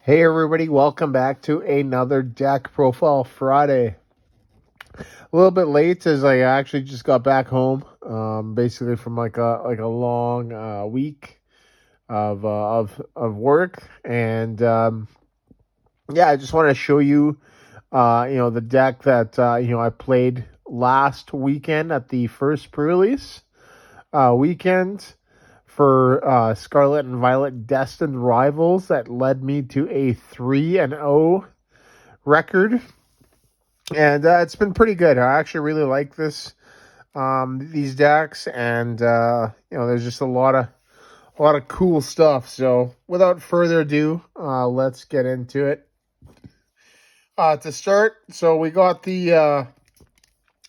Hey everybody, welcome back to another deck profile Friday. A little bit late as I actually just got back home, basically from like a long week of work, and yeah, I just want to show you, the deck that I played last weekend at the first pre-release weekend for Scarlet and Violet Destined Rivals that led me to a 3-0 record, and it's been pretty good. I actually really like these decks, and there's just a lot of cool stuff. So without further ado, let's get into it. To start, so we got the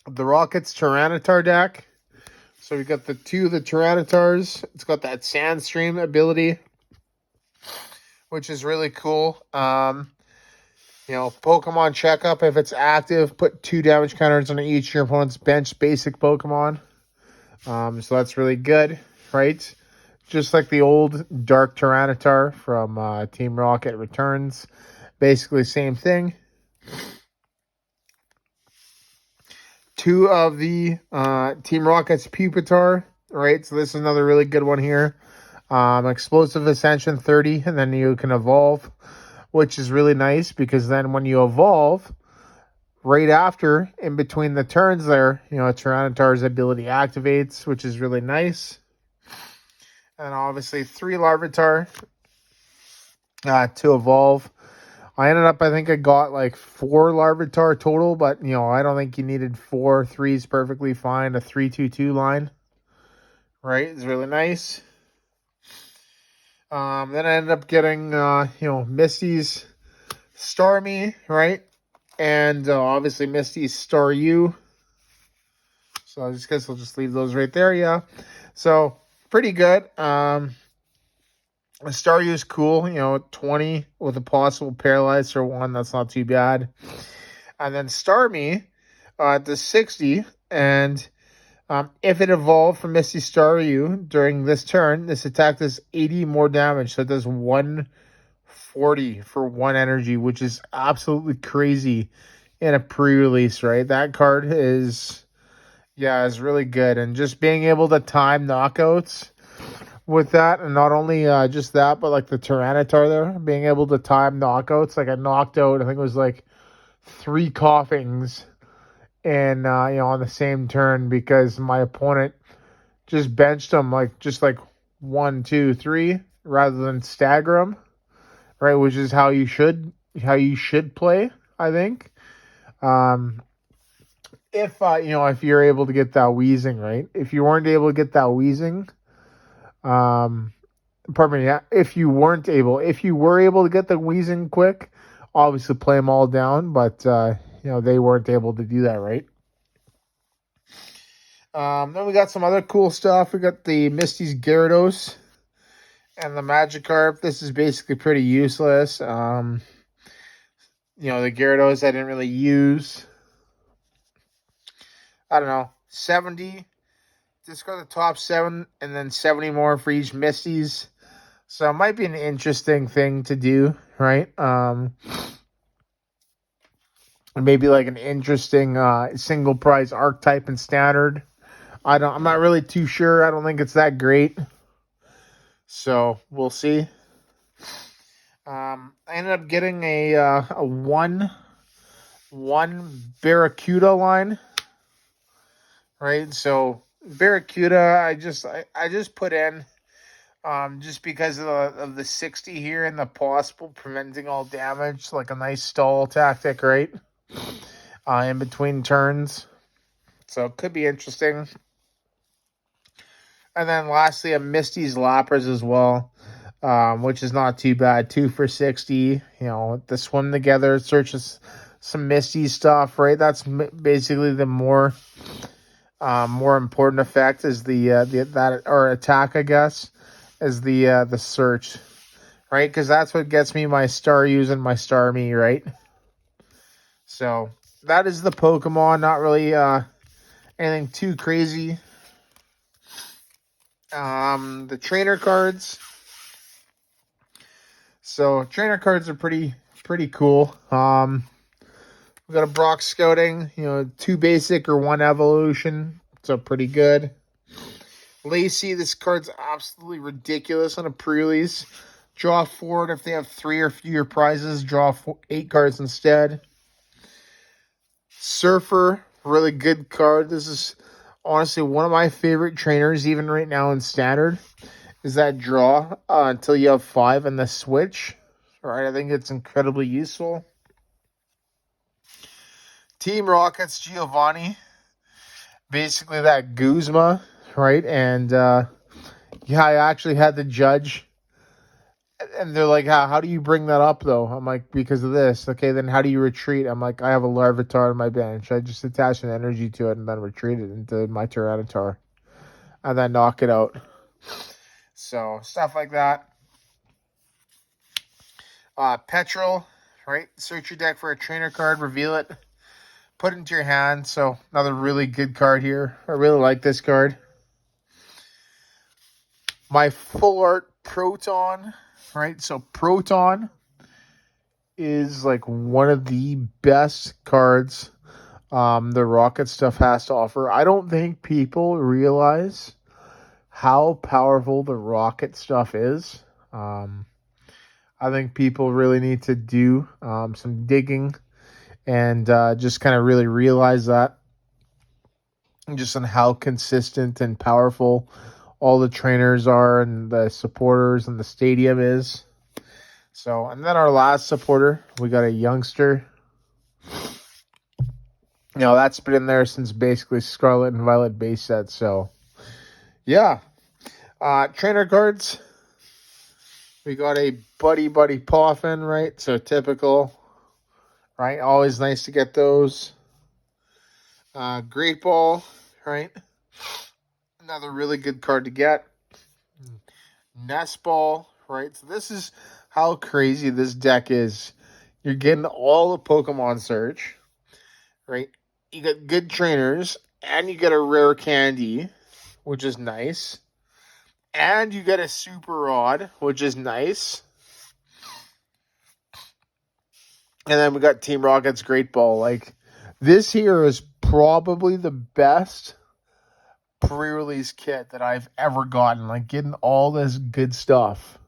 Rockets Tyranitar deck. So we got the two of the Tyranitars. It's got that Sandstream ability, which is really cool. Pokemon checkup. If it's active, put 2 damage counters on each of your opponent's bench basic Pokemon. So that's really good, right? Just like the old Dark Tyranitar from Team Rocket returns. Basically, same thing. 2 of the Team Rocket's Pupitar, right? So this is another really good one here. Explosive Ascension 30, and then you can evolve, which is really nice because then when you evolve, right after, in between the turns there, Tyranitar's ability activates, which is really nice. And obviously 3 Larvitar to evolve. I ended up, I think I got like 4 Larvitar total, but, I don't think you needed 4. 3 is perfectly fine. A 3-2-2 line, right? It's really nice. Then I ended up getting, Misty's Starmie, right? And obviously Misty's Staryu. So I guess I'll just leave those right there, yeah. So, pretty good. Staryu is cool, 20 with a possible paralyze for 1. That's not too bad. And then Starmie to 60. And if it evolved from Misty Staryu during this turn, this attack does 80 more damage. So it does 140 for 1 energy, which is absolutely crazy in a pre-release, right? That card is really good. And just being able to time knockouts with that, and not only just that, but like the Tyranitar there, being able to time knockouts. Like I knocked out, I think it was like 3 coughings and on the same turn because my opponent just benched them just like 1, 2, 3 rather than stagger them, right? Which is how you should play, I think. If you're able to get that wheezing, right? If you weren't able to get that wheezing, pardon me, yeah, if you were able to get the wheezing quick, obviously play them all down, but they weren't able to do that, right? Then we got some other cool stuff. We got the Misty's Gyarados and the Magikarp. This is basically pretty useless. The Gyarados I didn't really use. I don't know, 70. Discard the top 7 and then 70 more for each Misty's. So it might be an interesting thing to do, right? Maybe like an interesting single prize archetype and standard. I'm not really too sure. I don't think it's that great. So we'll see. I ended up getting a one Barraskewda line, right? So Barraskewda, I just put in just because of the 60 here and the possible preventing all damage, like a nice stall tactic, right? In between turns, so it could be interesting. And then lastly, a Misty's Lapras as well, which is not too bad. 2 for 60. The swim together searches some Misty stuff, right? That's basically the more important effect is that or attack, I guess, is the search, right? Because that's what gets me my Staryus and my Starmie, right? So that is the Pokemon. Not really anything too crazy. The trainer cards. So trainer cards are pretty cool. We got a Brock Scouting, 2 basic or 1 evolution. So pretty good. Lacey, this card's absolutely ridiculous on a pre-release. Draw 4, if they have 3 or fewer prizes, draw 8 cards instead. Surfer, really good card. This is honestly one of my favorite trainers, even right now in Standard, is that draw until you have 5 in the switch. All right, I think it's incredibly useful. Team Rocket's Giovanni, basically that Guzma, right? And yeah, I actually had the judge, and they're like, how do you bring that up, though? I'm like, because of this. Okay, then how do you retreat? I'm like, I have a Larvitar on my bench. I just attach an energy to it and then retreat it into my Tyranitar and then knock it out. So, stuff like that. Petrel, right? Search your deck for a trainer card, reveal it, put it into your hand. So, another really good card here. I really like this card. My full art Proton, right? So, Proton is like one of the best cards the Rocket stuff has to offer. I don't think people realize how powerful the Rocket stuff is. I think people really need to do some digging and just kind of really realize that, just on how consistent and powerful all the trainers are and the supporters and the stadium is. So, and then our last supporter, we got a Youngster. That's been in there since basically Scarlet and Violet base set. So, yeah. Trainer cards. We got a Buddy Poffin, right? So, typical, right? Always nice to get those. Great Ball, right? Another really good card to get. Nest Ball, right? So, this is how crazy this deck is. You're getting all the Pokemon Search, right? You got good trainers, and you get a rare candy, which is nice. And you get a super rod, which is nice. And then we got Team Rocket's Great Ball. Like, this here is probably the best pre-release kit that I've ever gotten. Like, getting all this good stuff,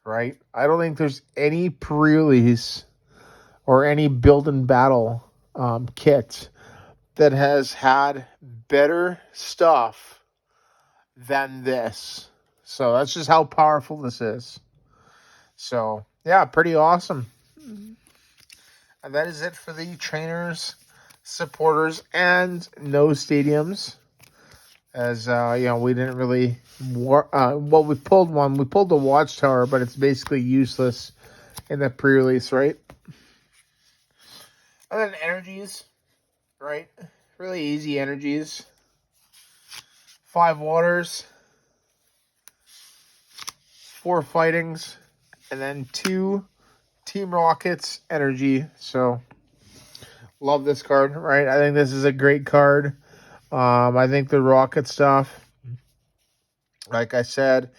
right? I don't think there's any pre-release or any build and battle kit that has had better stuff than this. So that's just how powerful this is. So, yeah, pretty awesome. And that is it for the trainers, supporters, and no stadiums. As, we didn't really... we pulled one. We pulled the Watchtower, but it's basically useless in the pre-release, right? And then energies, right? Really easy energies. 5 waters, 4 fightings, and then 2 Team Rockets energy. So, love this card, right? I think this is a great card. I think the Rocket stuff, like I said,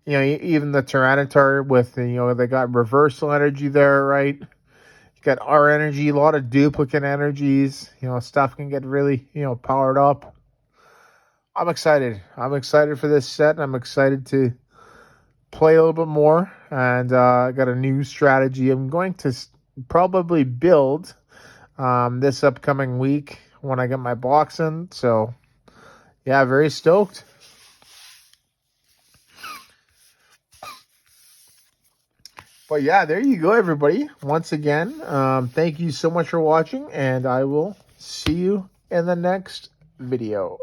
even the Tyranitar with, they got reversal energy there, right? You got our energy, a lot of duplicate energies. Stuff can get really, powered up. I'm excited. I'm excited for this set. I'm excited to play a little bit more. And I got a new strategy I'm going to probably build this upcoming week when I get my box in. So, yeah, very stoked. But yeah, there you go, everybody. Once again, thank you so much for watching, and I will see you in the next video.